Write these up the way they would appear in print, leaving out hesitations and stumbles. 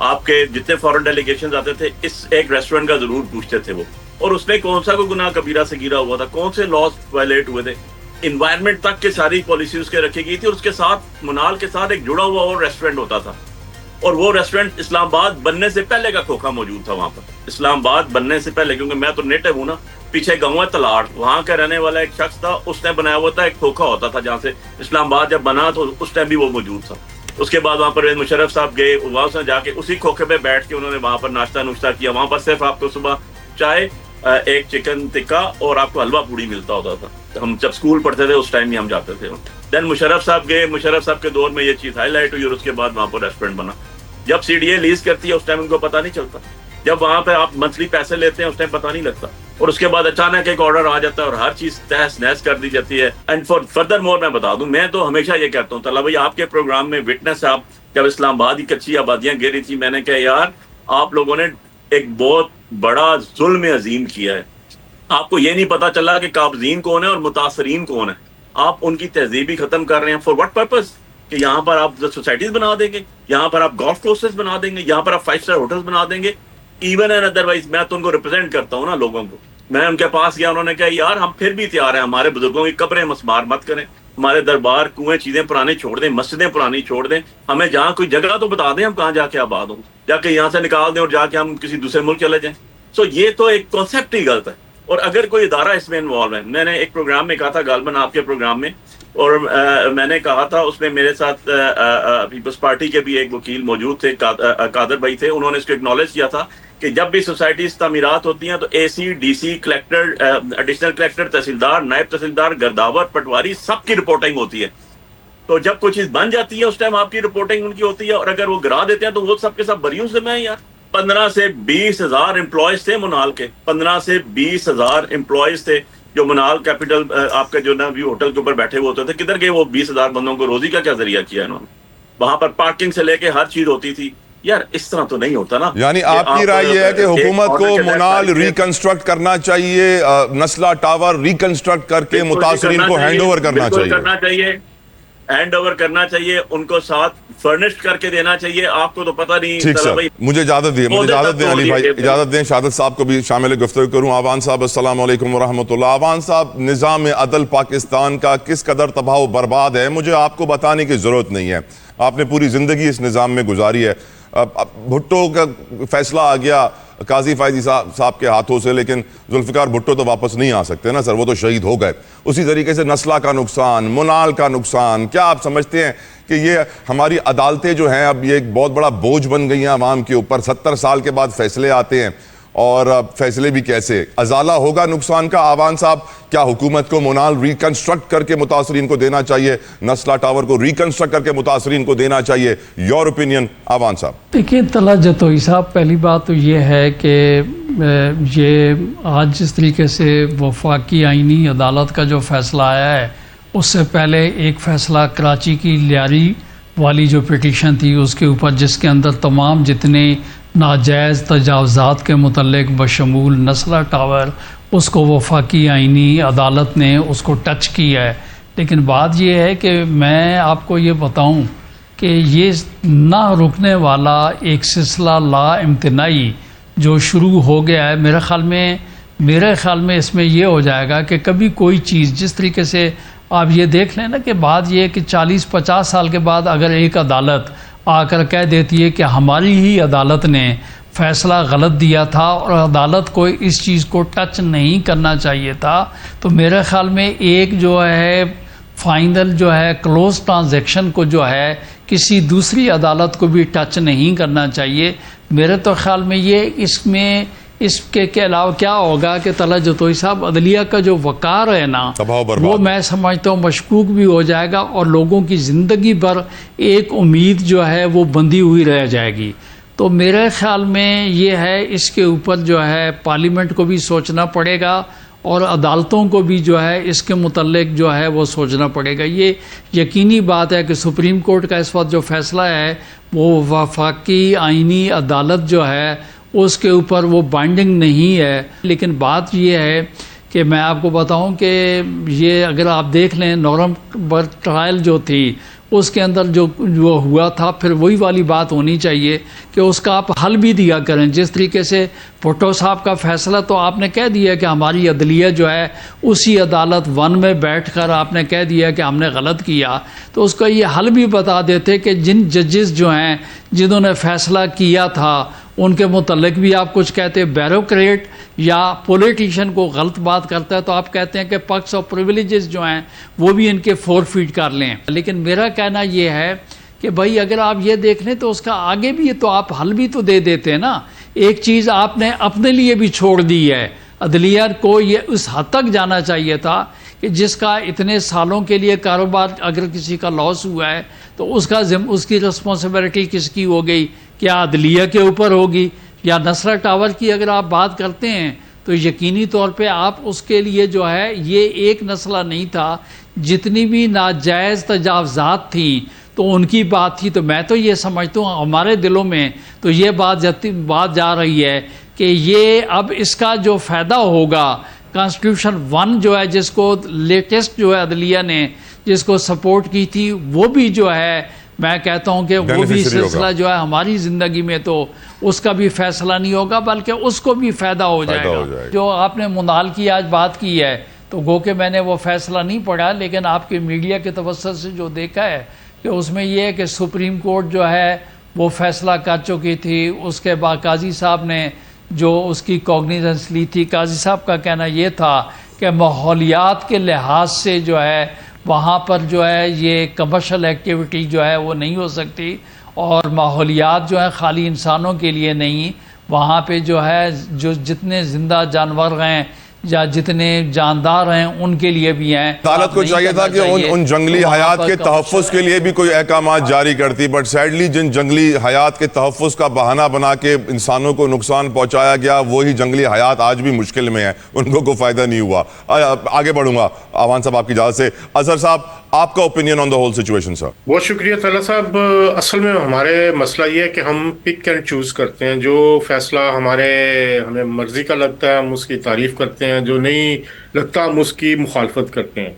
آپ کے جتنے فورن ڈیلیگیشنز آتے تھے اس ایک ریسٹورینٹ کا ضرور پوچھتے تھے وہ, اور اس میں کون سا کوئی گناہ کبیرہ صغیرہ ہوا تھا, کون سے لاز وائلیٹ ہوئے تھے, انوائرمنٹ تک کی ساری پالیسی اس کے رکھی گئی تھی. اور اس کے ساتھ منال کے ساتھ ایک جڑا ہوا اور ریسٹورینٹ ہوتا تھا, اور وہ ریسٹورینٹ اسلام آباد بننے سے پہلے کا کھوکھا موجود تھا وہاں پر. اسلام آباد بننے سے پہلے, کیونکہ میں تو نیٹو ہوں نا, پیچھے گاؤں ہے تلاڑ, وہاں کا رہنے والا ایک شخص تھا, اس نے بنایا ہوا تھا ایک کھوکھا ہوتا تھا جہاں سے اسلام آباد جب بنا تو اس ٹائم بھی وہ موجود تھا. اس کے بعد وہاں پر مشرف صاحب گئے, وہاں سے جا کے اسی کھوکھے پہ بیٹھ کے انہوں نے وہاں پر ناشتہ کیا. وہاں پر صرف آپ کو صبح چائے, ایک چکن ٹکا اور آپ کو حلوہ پوڑی ملتا ہوتا تھا. ہم جب اسکول پڑھتے تھے اس ٹائم ہی ہم جاتے تھے. دین مشرف صاحب گئے, مشرف صاحب کے دور میں یہ چیز ہائی لائٹ ہوئی, اور اس کے بعد وہاں پر ریسٹورینٹ بنا. جب سی ڈی اے لیز کرتی ہے اس ٹائم ان کو پتہ نہیں چلتا, جب وہاں پہ آپ منتھلی پیسے لیتے ہیں اس ٹائم پتہ نہیں لگتا, اور اس کے بعد اچانک ایک آرڈر آ جاتا ہے اور ہر چیز تہس نہس کر دی جاتی ہے. اینڈ فار فردر مور میں بتا دوں, میں تو ہمیشہ یہ کہتا ہوں, طلعہ بھائی آپ کے پروگرام میں وٹنس آپ جب اسلام آباد کی کچی آبادیاں گری تھی, میں نے کہا یار آپ لوگوں نے ایک بہت بڑا ظلم عظیم کیا ہے. آپ کو یہ نہیں پتا چلا کہ قابضین کون ہے اور متاثرین کون ہے. آپ ان کی تہذیب ہی ختم کر رہے ہیں. For what purpose? کہ یہاں پر آپ سوسائٹیز بنا دیں گے, یہاں پر آپ گولف کورسز بنا دیں گے, یہاں پر آپ 5 اسٹار ہوٹلز بنا دیں گے. ایون اینڈ ادروائز میں تو ان کو ریپرزینٹ کرتا ہوں نا لوگوں کو. میں ان کے پاس گیا, انہوں نے کہا یار ہم پھر بھی تیار ہیں, ہمارے بزرگوں کی قبریں مسمار مت کریں, ہمارے دربار کنویں چیزیں پرانی چھوڑ دیں, مسجدیں پرانی چھوڑ دیں, ہمیں جہاں کوئی جگہ تو بتا دیں ہم کہاں جا کے آباد ہوں, جا کے یہاں سے نکال دیں اور جا کے ہم کسی دوسرے ملک چلے جائیں. سو یہ تو ایک کانسیپٹ ہی غلط ہے. اور اگر کوئی ادارہ اس میں انوالو ہے, میں نے ایک پروگرام میں کہا تھا غالباً آپ کے پروگرام میں, اور میں نے کہا تھا اس میں میرے ساتھ پیپلز پارٹی کے بھی ایک وکیل موجود تھے, قادر بھائی تھے, انہوں نے اس کو اکنالج کیا تھا کہ جب بھی سوسائٹیز تعمیرات ہوتی ہیں تو A C, D C, collector, additional collector, تحصیلدار, نائب تحصیلدار, گرداور, پٹواری, سب کی رپورٹنگ ہوتی ہے. تو جب کوئی چیز بن جاتی ہے اس ٹائم آپ کی رپورٹنگ ان کی ہوتی ہے, اور اگر وہ گرا دیتے ہیں تو وہ سب کے سب بریوں سے میں یار. 15 سے 20 ہزار امپلائیز تھے منال کے, 15 سے 20 ہزار امپلائیز تھے جو منال کیپٹل آپ کے جو نا ویو ہوٹل کے اوپر بیٹھے ہوئے ہوتے تھے. کدھر گئے وہ 20 ہزار بندوں کو روزی کا کیا ذریعہ کیا انہوں نے؟ وہاں پر پارکنگ سے لے کے ہر چیز ہوتی تھی. یار اس طرح تو نہیں ہوتا نا. یعنی آپ کی رائے یہ ہے کہ حکومت کو منال ریکنسٹرکٹ کرنا چاہیے, نسلا ٹاور ریکنسٹرکٹ کر کے متاثرین کو ہینڈ اوور کرنا چاہیے, ہینڈ اوور کرنا چاہیے, ان کو ساتھ فرنشڈ کر کے دینا چاہیے. آپ کو تو پتہ نہیں. ٹھیک سر, مجھے اجازت دیں علی بھائی, اجازت دیں شہادت صاحب کو بھی شامل گفتگو کروں. آوان صاحب السلام علیکم ورحمۃ اللہ. آوان صاحب, نظام عدل پاکستان کا کس قدر تباہ و برباد ہے مجھے آپ کو بتانے کی ضرورت نہیں ہے, آپ نے پوری زندگی اس نظام میں گزاری ہے. بھٹو کا فیصلہ آ گیا قاضی فائزی صاحب کے ہاتھوں سے, لیکن ذوالفقار بھٹو تو واپس نہیں آ سکتے نا سر, وہ تو شہید ہو گئے. اسی طریقے سے نسلہ کا نقصان, منال کا نقصان, کیا آپ سمجھتے ہیں کہ یہ ہماری عدالتیں جو ہیں اب یہ ایک بہت بڑا بوجھ بن گئی ہیں عوام کے اوپر؟ 70 سال کے بعد فیصلے آتے ہیں, اور فیصلے بھی کیسے؟ ازالہ ہوگا نقصان کا. آوان صاحب, کیا حکومت کو منال ریکنسٹرکٹ کر کے متاثرین کو دینا چاہیے, نسلہ ٹاور کو ریکنسٹرکٹ کر کے متاثرین کو دینا چاہیے؟ یور اوپینین آوان صاحب. دیکھیں طلعہ جتوئی صاحب, پہلی بات تو یہ ہے کہ یہ آج جس طریقے سے وفاقی آئینی عدالت کا جو فیصلہ آیا ہے, اس سے پہلے ایک فیصلہ کراچی کی لیاری والی جو پٹیشن تھی اس کے اوپر, جس کے اندر تمام جتنے ناجائز تجاوزات کے متعلق بشمول نسلہ ٹاور, اس کو وفاقی آئینی عدالت نے اس کو ٹچ کیا ہے. لیکن بات یہ ہے کہ میں آپ کو یہ بتاؤں کہ یہ نہ رکنے والا ایک سلسلہ لا امتناعی جو شروع ہو گیا ہے, میرے خیال میں اس میں یہ ہو جائے گا کہ کبھی کوئی چیز, جس طریقے سے آپ یہ دیکھ لیں نا کہ بات یہ ہے کہ 40-50 سال کے بعد اگر ایک عدالت آ کر کہہ دیتی ہے کہ ہماری ہی عدالت نے فیصلہ غلط دیا تھا اور عدالت کو اس چیز کو ٹچ نہیں کرنا چاہیے تھا, تو میرے خیال میں ایک جو ہے فائنل جو ہے کلوز ٹرانزیکشن کو جو ہے کسی دوسری عدالت کو بھی ٹچ نہیں کرنا چاہیے. میرے تو خیال میں یہ اس کے علاوہ کیا ہوگا کہ طلعہ جتوئی صاحب, عدلیہ کا جو وقار ہے نا وہ میں سمجھتا ہوں مشکوک بھی ہو جائے گا, اور لوگوں کی زندگی بھر ایک امید جو ہے وہ بندھی ہوئی رہ جائے گی. تو میرے خیال میں یہ ہے اس کے اوپر جو ہے پارلیمنٹ کو بھی سوچنا پڑے گا, اور عدالتوں کو بھی جو ہے اس کے متعلق جو ہے وہ سوچنا پڑے گا. یہ یقینی بات ہے کہ سپریم کورٹ کا اس وقت جو فیصلہ ہے وہ وفاقی آئینی عدالت جو ہے اس کے اوپر وہ بائنڈنگ نہیں ہے. لیکن بات یہ ہے کہ میں آپ کو بتاؤں کہ یہ اگر آپ دیکھ لیں نورمبر ٹرائل جو تھی اس کے اندر جو ہوا تھا پھر وہی والی بات ہونی چاہیے کہ اس کا آپ حل بھی دیا کریں. جس طریقے سے بھٹو صاحب کا فیصلہ تو آپ نے کہہ دیا کہ ہماری عدلیہ جو ہے اسی عدالت 1 میں بیٹھ کر آپ نے کہہ دیا کہ ہم نے غلط کیا, تو اس کا یہ حل بھی بتا دیتے کہ جن ججز جو ہیں جنہوں نے فیصلہ کیا تھا ان کے متعلق بھی آپ کچھ کہتے ہیں. بیوروکریٹ یا پولیٹیشین کو غلط بات کرتا ہے تو آپ کہتے ہیں کہ پکس اور پریویلیجز جو ہیں وہ بھی ان کے فورفیٹ کر لیں. لیکن میرا کہنا یہ ہے کہ بھائی اگر آپ یہ دیکھ لیں تو اس کا آگے بھی تو آپ حل بھی تو دے دیتے ہیں نا. ایک چیز آپ نے اپنے لیے بھی چھوڑ دی ہے. عدلیہ کو یہ اس حد تک جانا چاہیے تھا کہ جس کا اتنے سالوں کے لیے کاروبار اگر کسی کا لاس ہوا ہے تو اس کی رسپانسبلٹی کس کی ہو گئی؟ کیا عدلیہ کے اوپر ہوگی؟ یا نصرہ ٹاور کی اگر آپ بات کرتے ہیں تو یقینی طور پہ آپ اس کے لیے جو ہے یہ ایک مسئلہ نہیں تھا, جتنی بھی ناجائز تجاوزات تھیں تو ان کی بات تھی. تو میں تو یہ سمجھتا ہوں ہمارے دلوں میں تو یہ بات جا رہی ہے کہ یہ اب اس کا جو فائدہ ہوگا کانسٹیٹیوشن 1 جو ہے جس کو لیٹسٹ جو ہے عدلیہ نے جس کو سپورٹ کی تھی وہ بھی جو ہے میں کہتا ہوں کہ وہ بھی سلسلہ جو ہے ہماری زندگی میں تو اس کا بھی فیصلہ نہیں ہوگا بلکہ اس کو بھی فائدہ ہو جائے گا. جو آپ نے منال کی آج بات کی ہے تو گو کہ میں نے وہ فیصلہ نہیں پڑھا, لیکن آپ کے میڈیا کے توسط سے جو دیکھا ہے کہ اس میں یہ ہے کہ سپریم کورٹ جو ہے وہ فیصلہ کر چکی تھی. اس کے بعد قاضی صاحب نے جو اس کی کوگنیزنس لی تھی, قاضی صاحب کا کہنا یہ تھا کہ ماحولیات کے لحاظ سے جو ہے وہاں پر جو ہے یہ کمرشل ایکٹیویٹی جو ہے وہ نہیں ہو سکتی, اور ماحولیات جو ہے خالی انسانوں کے لیے نہیں, وہاں پہ جو ہے جو جتنے زندہ جانور ہیں یا جتنے جاندار ہیں ان کے لیے بھی ہیں. عدالت کو چاہیے تھا کہ ان جنگلی حیات کے تحفظ کے لیے بھی کوئی احکامات جاری کرتی, بٹ سیڈلی جن جنگلی حیات کے تحفظ کا بہانہ بنا کے انسانوں کو نقصان پہنچایا گیا وہی جنگلی حیات آج بھی مشکل میں ہیں, ان کو کوئی فائدہ نہیں ہوا. آگے بڑھوں گا آوان صاحب آپ کی اجازت سے. اظہر صاحب آپ کا opinion on the whole situation sir. بہت شکریہ طلعت صاحب. اصل میں ہمارے مسئلہ یہ ہے کہ ہم پک اینڈ چوز کرتے ہیں. جو فیصلہ ہمیں مرضی کا لگتا ہے ہم اس کی تعریف کرتے ہیں, جو نہیں لگتا ہم اس کی مخالفت کرتے ہیں.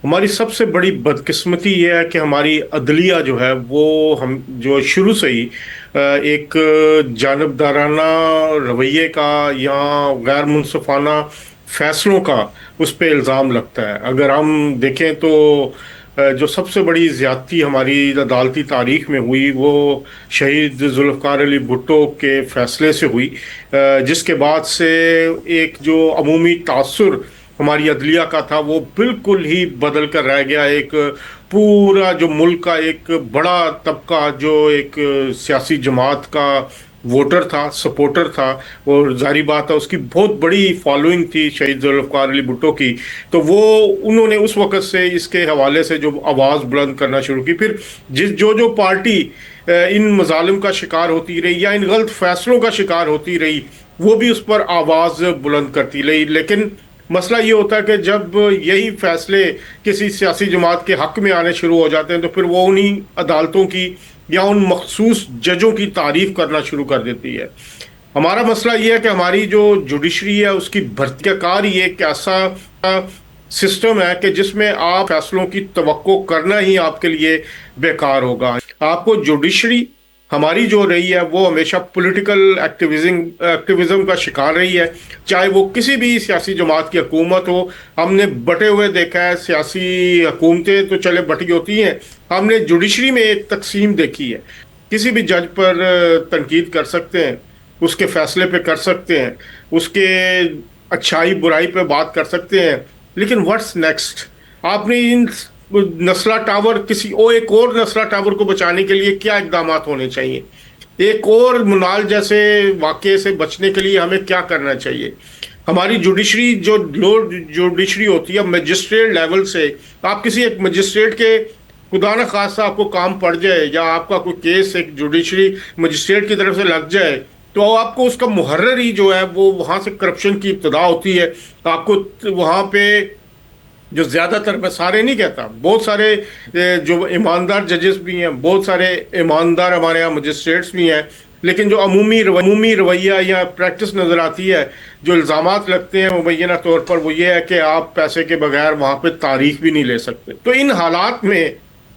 ہماری سب سے بڑی بدقسمتی یہ ہے کہ ہماری عدلیہ جو ہے وہ ہم جو شروع سے ہی ایک جانبدارانہ رویے کا یا غیر منصفانہ فیصلوں کا اس پہ الزام لگتا ہے. اگر ہم دیکھیں تو جو سب سے بڑی زیادتی ہماری عدالتی تاریخ میں ہوئی وہ شہید ذوالفقار علی بھٹو کے فیصلے سے ہوئی, جس کے بعد سے ایک جو عمومی تاثر ہماری عدلیہ کا تھا وہ بالکل ہی بدل کر رہ گیا. ایک پورا جو ملک کا ایک بڑا طبقہ جو ایک سیاسی جماعت کا ووٹر تھا, سپورٹر تھا, اور ظاہری بات ہے اس کی بہت بڑی فالوئنگ تھی شہید ذوالفقار علی بھٹو کی, تو انہوں نے اس وقت سے اس کے حوالے سے جو آواز بلند کرنا شروع کی. پھر جو پارٹی ان مظالم کا شکار ہوتی رہی یا ان غلط فیصلوں کا شکار ہوتی رہی وہ بھی اس پر آواز بلند کرتی رہی. لیکن مسئلہ یہ ہوتا ہے کہ جب یہی فیصلے کسی سیاسی جماعت کے حق میں آنے شروع ہو جاتے ہیں تو پھر وہ انہی عدالتوں کی یا ان مخصوص ججوں کی تعریف کرنا شروع کر دیتی ہے. ہمارا مسئلہ یہ ہے کہ ہماری جو جوڈیشری ہے اس کی بھرتی کار یہ ایک ایسا سسٹم ہے کہ جس میں آپ فیصلوں کی توقع کرنا ہی آپ کے لیے بیکار ہوگا. آپ کو جوڈیشری ہماری جو رہی ہے وہ ہمیشہ پولیٹیکل ایکٹیویزم کا شکار رہی ہے, چاہے وہ کسی بھی سیاسی جماعت کی حکومت ہو. ہم نے بٹے ہوئے دیکھا ہے, سیاسی حکومتیں تو چلے بٹی ہوتی ہیں, ہم نے جوڈیشری میں ایک تقسیم دیکھی ہے. کسی بھی جج پر تنقید کر سکتے ہیں, اس کے فیصلے پہ کر سکتے ہیں, اس کے اچھائی برائی پہ بات کر سکتے ہیں, لیکن واٹس نیکسٹ؟ آپ نے ان نسلہ ٹاور ایک اور نسلہ ٹاور کو بچانے کے لیے کیا اقدامات ہونے چاہیے؟ ایک اور منال جیسے واقعے سے بچنے کے لیے ہمیں کیا کرنا چاہیے؟ ہماری جوڈیشری جو جوڈیشری ہوتی ہے مجسٹریٹ لیول سے, آپ کسی ایک مجسٹریٹ کے خدا نہ خواستہ آپ کو کام پڑ جائے یا آپ کا کوئی کیس ایک جوڈیشری مجسٹریٹ کی طرف سے لگ جائے تو آپ کو اس کا محرر ہی جو ہے وہ وہاں سے کرپشن کی ابتدا ہوتی ہے. آپ کو وہاں پہ جو زیادہ تر, میں سارے نہیں کہتا, بہت سارے جو ایماندار ججز بھی ہیں, بہت سارے ایماندار ہمارے یہاں مجسٹریٹس بھی ہیں, لیکن جو عمومی رویہ یا پریکٹس نظر آتی ہے, جو الزامات لگتے ہیں مبینہ طور پر, وہ یہ ہے کہ آپ پیسے کے بغیر وہاں پہ تاریخ بھی نہیں لے سکتے. تو ان حالات میں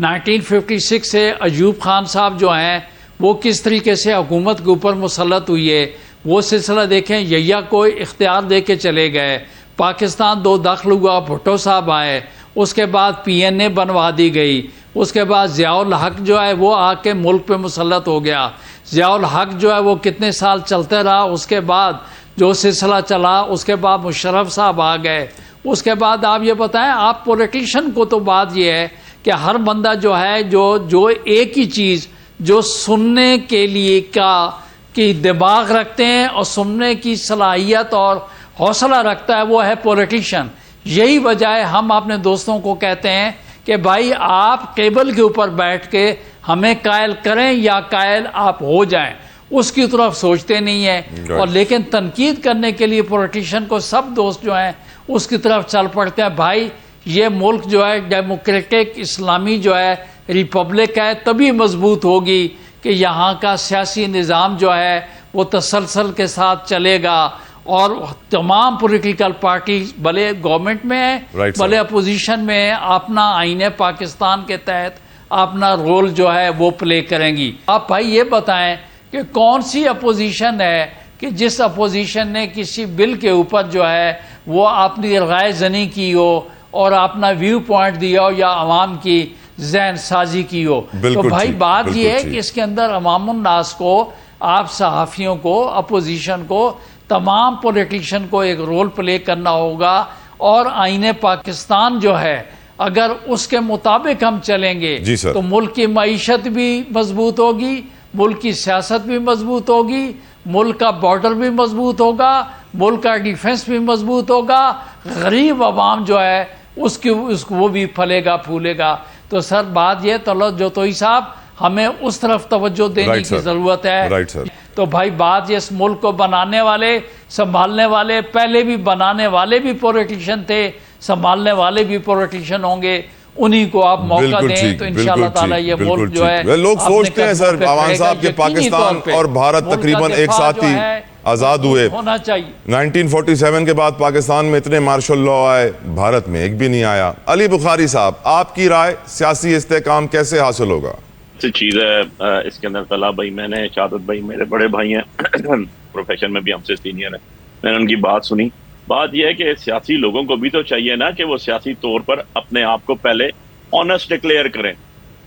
1956 سے ایوب خان صاحب جو ہیں وہ کس طریقے سے حکومت کے اوپر مسلط ہوئی ہے، وہ سلسلہ دیکھیں. یحییٰ کو اختیار دے کے چلے گئے، پاکستان دو دخل ہوا، بھٹو صاحب آئے، اس کے بعد PNA بنوا دی گئی، اس کے بعد ضیاء الحق جو ہے وہ آ کے ملک پہ مسلط ہو گیا. ضیاء الحق جو ہے وہ کتنے سال چلتے رہا، اس کے بعد جو سلسلہ چلا، اس کے بعد مشرف صاحب آ گئے. اس کے بعد آپ یہ بتائیں، آپ پولیٹیشین کو تو بات یہ ہے کہ ہر بندہ جو ہے جو ایک ہی چیز جو سننے کے لیے کی دماغ رکھتے ہیں اور سننے کی صلاحیت اور حوصلہ رکھتا ہے وہ ہے پولیٹیشین. یہی وجہ ہے ہم اپنے دوستوں کو کہتے ہیں کہ بھائی آپ کیبل کے اوپر بیٹھ کے ہمیں قائل کریں یا قائل آپ ہو جائیں، اس کی طرف سوچتے نہیں ہیں. اور لیکن تنقید کرنے کے لیے پولیٹیشین کو سب دوست جو ہیں اس کی طرف چل پڑتے ہیں. بھائی یہ ملک جو ہے ڈیموکریٹک اسلامی جو ہے ریپبلک ہے، تبھی مضبوط ہوگی کہ یہاں کا سیاسی نظام جو ہے وہ تسلسل کے ساتھ چلے گا، اور تمام پولیٹیکل پارٹیز بھلے گورنمنٹ میں ہیں بھلے اپوزیشن میں ہیں، اپنا آئین پاکستان کے تحت اپنا رول جو ہے وہ پلے کریں گی. آپ بھائی یہ بتائیں کہ کون سی اپوزیشن ہے کہ جس اپوزیشن نے کسی بل کے اوپر جو ہے وہ اپنی رائے زنی کی ہو اور اپنا ویو پوائنٹ دیا ہو یا عوام کی ذہن سازی کی ہو. تو بھائی بات یہ ہے کہ اس کے اندر عوام الناس کو، آپ صحافیوں کو، اپوزیشن کو، تمام پولیٹیشین کو ایک رول پلے کرنا ہوگا. اور آئین پاکستان جو ہے اگر اس کے مطابق ہم چلیں گے تو ملک کی معیشت بھی مضبوط ہوگی، ملک کی سیاست بھی مضبوط ہوگی، ملک کا بارڈر بھی مضبوط ہوگا، ملک کا ڈیفنس بھی مضبوط ہوگا، غریب عوام جو ہے اس کو وہ بھی پھلے گا پھولے گا. تو سر بات یہ جوتوئی صاحب ہمیں اس طرف توجہ دینے کی ضرورت ہے. تو بھائی بات یہ اس ملک کو بنانے والے، سنبھالنے والے، پہلے بھی بنانے والے بھی پولیٹیشین تھے، سنبھالنے والے بھی پولیٹیشین ہوں گے، انہی کو آپ موقع دیں تو انشاءاللہ تعالیٰ یہ ملک جو ہے لوگ سوچتے ہیں سر عوام صاحب کہ پاکستان اور بھارت تقریباً ایک ساتھ ہی آزاد ہوئے. 1947 کے بعد پاکستان میں اتنے مارشل لاء آئے، بھارت میں ایک بھی نہیں آیا. علی بخاری صاحب، آپ کی رائے سیاسی استحکام کیسے حاصل ہوگا؟ چیز ہے اس کے اندر طلحہ بھائی، میں نے شہادت بھائی میرے بڑے بھائی ہیں، پروفیشن میں بھی ہم سے سینئر ہیں، میں نے ان کی بات سنی. بات یہ ہے کہ سیاسی لوگوں کو بھی تو چاہیے نا کہ وہ سیاسی طور پر اپنے آپ کو پہلے آنیسٹ ڈکلیئر کریں.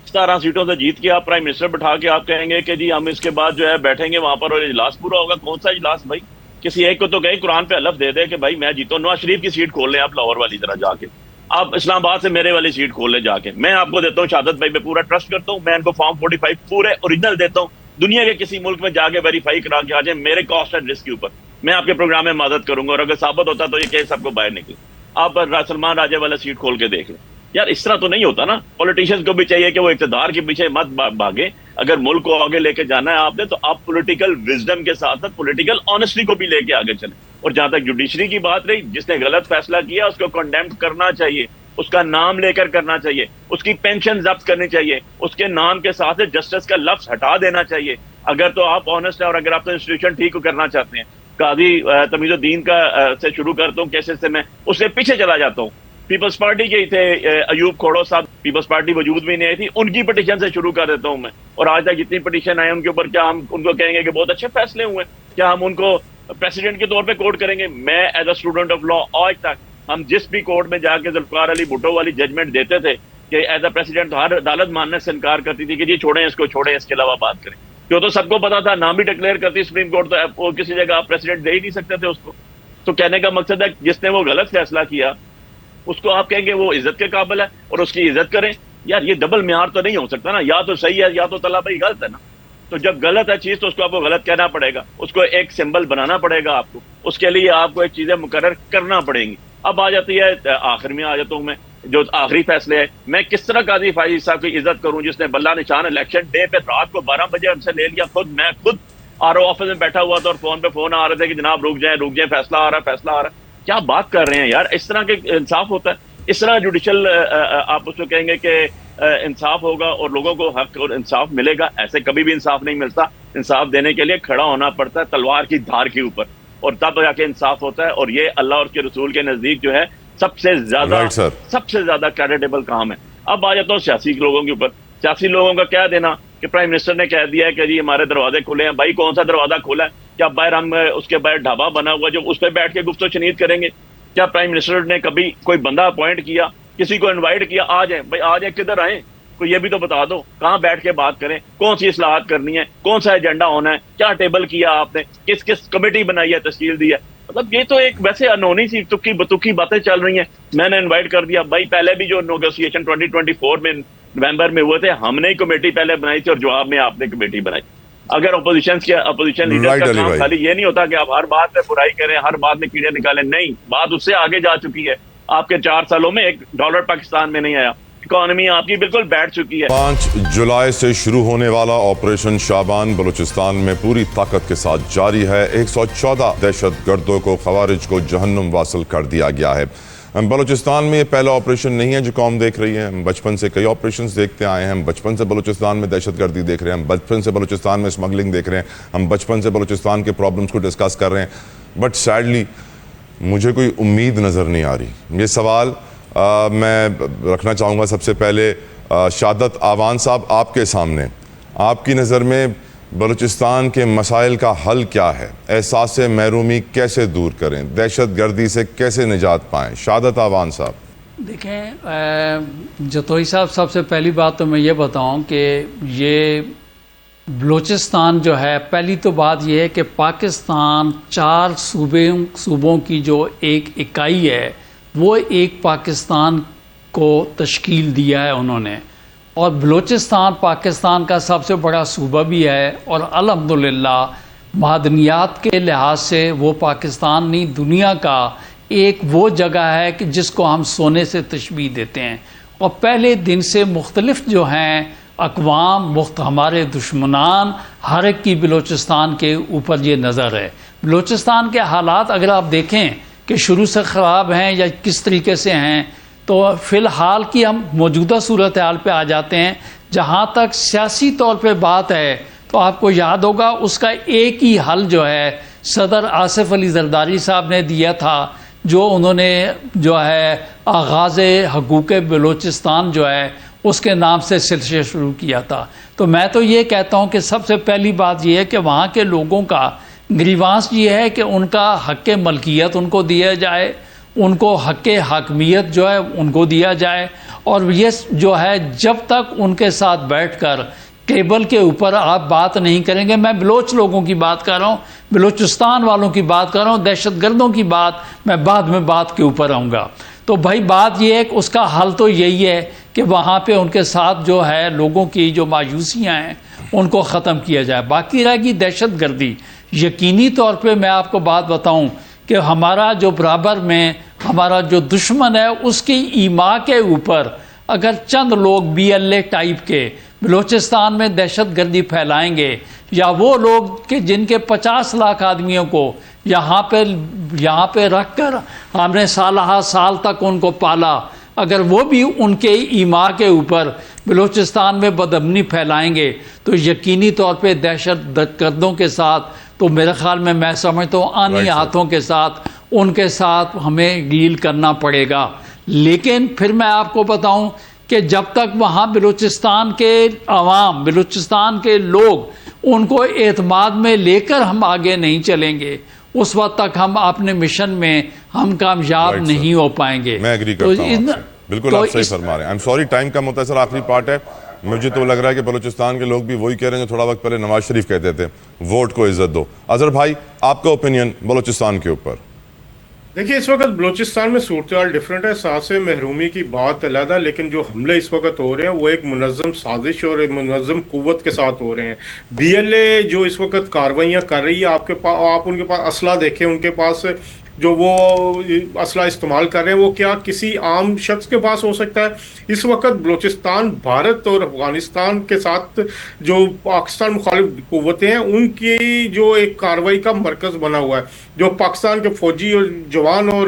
17 سیٹوں سے جیت کے آپ پرائم منسٹر بٹھا کے آپ کہیں گے کہ جی ہم اس کے بعد جو ہے بیٹھیں گے وہاں پر اور اجلاس پورا ہوگا. کون سا اجلاس بھائی؟ کسی ایک کو تو کہیں قرآن پہ حلف دے دے کہ بھائی میں جیتوں. نواز شریف کی سیٹ کھول لیں آپ لاہور والی طرح جا کے، آپ اسلام آباد سے میرے والی سیٹ کھول لیں جا کے. میں آپ کو دیتا ہوں شہادت بھائی، میں پورا ٹرسٹ کرتا ہوں، میں ان کو فارم 45 پورے اوریجنل دیتا ہوں. دنیا کے کسی ملک میں جا کے ویریفائی کرا کے آ جائیں میرے کاسٹ اینڈ رسک کے اوپر، میں آپ کے پروگرام میں مدد کروں گا. اور اگر ثابت ہوتا تو یہ کیس سب کو باہر نکلے. آپ سلمان راجے والا سیٹ کھول کے دیکھ لیں. یار اس طرح تو نہیں ہوتا نا. پولیٹیشینز کو بھی چاہیے کہ وہ اقتدار کے پیچھے مت بھاگیں. اگر ملک کو آگے لے کے جانا ہے آپ نے تو آپ پولیٹیکل وزڈم کے ساتھ ساتھ پولیٹیکل آنیسٹی کو بھی لے کے آگے چلیں. اور جہاں تک جوڈیشری کی بات رہی، جس نے غلط فیصلہ کیا اس کو کنڈیمڈ کرنا چاہیے، اس کا نام لے کر کرنا چاہیے، اس کی پینشن ضبط کرنی چاہیے، اس کے نام کے ساتھ جسٹس کا لفظ ہٹا دینا چاہیے. اگر تو آپ آنیسٹ ہیں اور اگر آپ تو انسٹیٹیوشن ٹھیک کرنا چاہتے ہیں. قاضی تمیز الدین کا سے شروع کرتا ہوں کیسے سے، میں اس سے پیچھے چلا جاتا ہوں. پیپلز پارٹی کے ہی تھے ایوب کھوڑو صاحب، پیپلز پارٹی وجود میں نہیں آئی تھی، ان کی پٹیشن سے شروع کر دیتا ہوں میں. اور آج تک جتنی پٹیشن آئے ان کے اوپر کیا ہم ان کو کہیں گے کہ بہت اچھے فیصلے ہوئے؟ کیا ہم ان کو پریسیڈنٹ کے طور پہ کوٹ کریں گے؟ میں as a student of law آج تک ہم جس بھی کورٹ میں جا کے ذوالفقار علی بھٹو والی ججمنٹ دیتے تھے کہ ایز اے پریسیڈنٹ تو ہر عدالت ماننے سے انکار کرتی تھی کہ جی چھوڑیں اس کو، چھوڑیں اس کے علاوہ بات کریں. کیوں تو سب کو پتا تھا، نام بھی ڈکلیئر کرتی سپریم کورٹ، تو وہ کسی جگہ آپ پریسیڈنٹ دے ہی نہیں سکتے تھے اس کو. تو کہنے کا مقصد ہے جس نے وہ غلط فیصلہ کیا اس کو آپ کہیں گے وہ عزت کے قابل ہے اور اس کی عزت کریں. یار یہ ڈبل معیار تو نہیں ہو سکتا نا، یا تو صحیح ہے یا تو طلحہ بھائی غلط ہے نا. تو جب غلط ہے چیز تو اس کو آپ کو غلط کہنا پڑے گا، اس کو ایک سمبل بنانا پڑے گا آپ کو، اس کے لیے آپ کو ایک چیزیں مقرر کرنا پڑیں گی. اب آ جاتی ہے آخر میں آ جاتا ہوں میں جو آخری فیصلے ہے. میں کس طرح قاضی فائز صاحب کی عزت کروں جس نے بلّہ نشان الیکشن ڈے پہ رات کو 12 بجے ہم سے لے لیا. میں خود آر او آفس میں بیٹھا ہوا تھا اور فون پہ فون آ رہے تھے کہ جناب رک جائیں فیصلہ آ رہا ہے. کیا بات کر رہے ہیں یار؟ اس طرح کے انصاف ہوتا ہے؟ اس طرح جوڈیشل آپ اس کو کہیں گے کہ انصاف ہوگا اور لوگوں کو حق اور انصاف ملے گا؟ ایسے کبھی بھی انصاف نہیں ملتا. انصاف دینے کے لیے کھڑا ہونا پڑتا ہے تلوار کی دھار کے اوپر، اور تب جا کے انصاف ہوتا ہے. اور یہ اللہ اور اس کے رسول کے نزدیک جو ہے سب سے زیادہ کریڈیبل کام ہے. اب آ جاتا ہوں سیاسی لوگوں کے اوپر. سیاسی لوگوں کا کہہ دینا کہ پرائم منسٹر نے کہہ دیا ہے کہ جی ہمارے دروازے کھلے ہیں. بھائی کون سا دروازہ کھولا ہے؟ کیا باہر ہم اس کے باہر ڈھابا بنا ہوا جو اس پہ بیٹھ کے گفت و شنید کریں گے؟ کیا پرائم منسٹر نے کبھی کوئی بندہ اپوائنٹ کیا، کسی کو انوائٹ کیا آ جائیں؟ بھائی آ جائیں، کدھر آئیں؟ کوئی یہ بھی تو بتا دو. کہاں بیٹھ کے بات کریں؟ کون سی اصلاحات کرنی ہے؟ کون سا ایجنڈا ہونا ہے؟ کیا ٹیبل کیا آپ نے؟ کس کس کمیٹی بنائی ہے، تشکیل دی ہے؟ مطلب یہ تو ایک ویسے انہونی سی تکی بتکی باتیں چل رہی ہیں. میں نے انوائٹ کر دیا. بھائی پہلے بھی جو نیگوسیشن 2024 میں نومبر میں ہوئے تھے، ہم نے ہی کمیٹی پہلے بنائی تھی اور جواب میں آپ نے کمیٹی بنائی. اگر اپوزیشن لیڈر رائٹ کا علی کام بھائی. خالی یہ نہیں ہوتا کہ آپ ہر بات پہ برائی کریں، ہر بات میں کیڑے نکالیں. نہیں، بات اس سے آگے جا چکی ہے. آپ کے 4 سالوں میں $1 پاکستان میں نہیں آیا. اکانومی آپ کی بالکل بیٹھ چکی ہے. 5 جولائی سے شروع ہونے والا آپریشن شعبان بلوچستان میں پوری طاقت کے ساتھ جاری ہے. 114 دہشت گردوں کو، خوارج کو جہنم واصل کر دیا گیا ہے. بلوچستان میں یہ پہلا آپریشن نہیں ہے جو قوم دیکھ رہی ہے. ہم بچپن سے کئی آپریشنز دیکھتے آئے ہیں. ہم بچپن سے بلوچستان میں دہشت گردی دیکھ رہے ہیں. ہم بچپن سے بلوچستان میں اسمگلنگ دیکھ رہے ہیں. ہم بچپن سے بلوچستان کے پرابلمز کو ڈسکس کر رہے ہیں. بٹ سیڈلی مجھے کوئی امید نظر نہیں آ رہی. یہ سوال میں رکھنا چاہوں گا سب سے پہلے شہادت آوان صاحب آپ کے سامنے. آپ کی نظر میں بلوچستان کے مسائل کا حل کیا ہے؟ احساس محرومی کیسے دور کریں؟ دہشت گردی سے کیسے نجات پائیں؟ شہادت آوان صاحب. دیکھیں جتوئی صاحب، سب سے پہلی بات تو میں یہ بتاؤں کہ یہ بلوچستان جو ہے، پہلی تو بات یہ ہے کہ پاکستان 4 صوبوں کی جو ایک اکائی ہے، وہ ایک پاکستان کو تشکیل دیا ہے انہوں نے. اور بلوچستان پاکستان کا سب سے بڑا صوبہ بھی ہے، اور الحمدللہ معدنیات کے لحاظ سے وہ پاکستان نہیں، دنیا کا ایک وہ جگہ ہے کہ جس کو ہم سونے سے تشبیہ دیتے ہیں. اور پہلے دن سے مختلف جو ہیں اقوام، ہمارے دشمنان، ہر ایک کی بلوچستان کے اوپر یہ نظر ہے. بلوچستان کے حالات اگر آپ دیکھیں کہ شروع سے خراب ہیں یا کس طریقے سے ہیں، تو فی الحال کی ہم موجودہ صورتحال پہ آ جاتے ہیں. جہاں تک سیاسی طور پہ بات ہے تو آپ کو یاد ہوگا اس کا ایک ہی حل جو ہے صدر آصف علی زرداری صاحب نے دیا تھا، جو انہوں نے جو ہے آغاز حقوق بلوچستان جو ہے اس کے نام سے سلسلہ شروع کیا تھا. تو میں تو یہ کہتا ہوں کہ سب سے پہلی بات یہ ہے کہ وہاں کے لوگوں کا گریوانس یہ ہے کہ ان کا حق ملکیت ان کو دیا جائے، ان کو حق حاکمیت جو ہے ان کو دیا جائے. اور یہ جو ہے جب تک ان کے ساتھ بیٹھ کر ٹیبل کے اوپر آپ بات نہیں کریں گے، میں بلوچ لوگوں کی بات کر رہا ہوں، بلوچستان والوں کی بات کر رہا ہوں، دہشت گردوں کی بات میں بعد میں بات کے اوپر آؤں گا. تو بھائی بات یہ ہے کہ اس کا حل تو یہی ہے کہ وہاں پہ ان کے ساتھ جو ہے لوگوں کی جو مایوسیاں ہیں ان کو ختم کیا جائے. باقی رہے گی دہشت گردی. یقینی طور پہ میں آپ کو بات بتاؤں کہ ہمارا جو برابر میں ہمارا جو دشمن ہے اس کی ایما کے اوپر اگر چند لوگ BLA ٹائپ کے بلوچستان میں دہشت گردی پھیلائیں گے، یا وہ لوگ کہ جن کے 50 لاکھ آدمیوں کو یہاں پہ رکھ کر ہم نے سال تک ان کو پالا، اگر وہ بھی ان کے ایما کے اوپر بلوچستان میں بدامنی پھیلائیں گے تو یقینی طور پہ دہشت گردوں کے ساتھ تو میرے خیال میں سمجھتا ہوں آنی ہاتھوں کے ساتھ ان کے ساتھ ہمیں ڈیل کرنا پڑے گا. لیکن پھر میں آپ کو بتاؤں کہ جب تک وہاں بلوچستان کے عوام، بلوچستان کے لوگ ان کو اعتماد میں لے کر ہم آگے نہیں چلیں گے، اس وقت تک ہم اپنے مشن میں ہم کامیاب نہیں ہو پائیں گے. میں ایگری کرتا ہوں آپ سے. بالکل آپ صحیح فرما رہے ہیں. سوری ٹائم کا مختصر آخری پارٹ ہے. مجھے تو لگ رہا ہے کہ بلوچستان کے لوگ بھی وہی کہہ رہے ہیں جو تھوڑا وقت پہلے نواز شریف کہتے تھے، ووٹ کو عزت دو. اظہر بھائی آپ کا اوپینین بلوچستان کے اوپر؟ دیکھیے اس وقت بلوچستان میں صورتحال ڈیفرنٹ ہے. ساتھ سے محرومی کی بات علیحدہ، لیکن جو حملے اس وقت ہو رہے ہیں وہ ایک منظم سازش اور ایک منظم قوت کے ساتھ ہو رہے ہیں. BLA جو اس وقت کارروائیاں کر رہی ہے، آپ ان کے پاس اسلحہ دیکھیں، ان کے پاس جو وہ اسلحہ استعمال کر رہے ہیں وہ کیا کسی عام شخص کے پاس ہو سکتا ہے؟ اس وقت بلوچستان بھارت اور افغانستان کے ساتھ جو پاکستان مخالف قوتیں ہیں ان کی جو ایک کارروائی کا مرکز بنا ہوا ہے. جو پاکستان کے فوجی اور جوان اور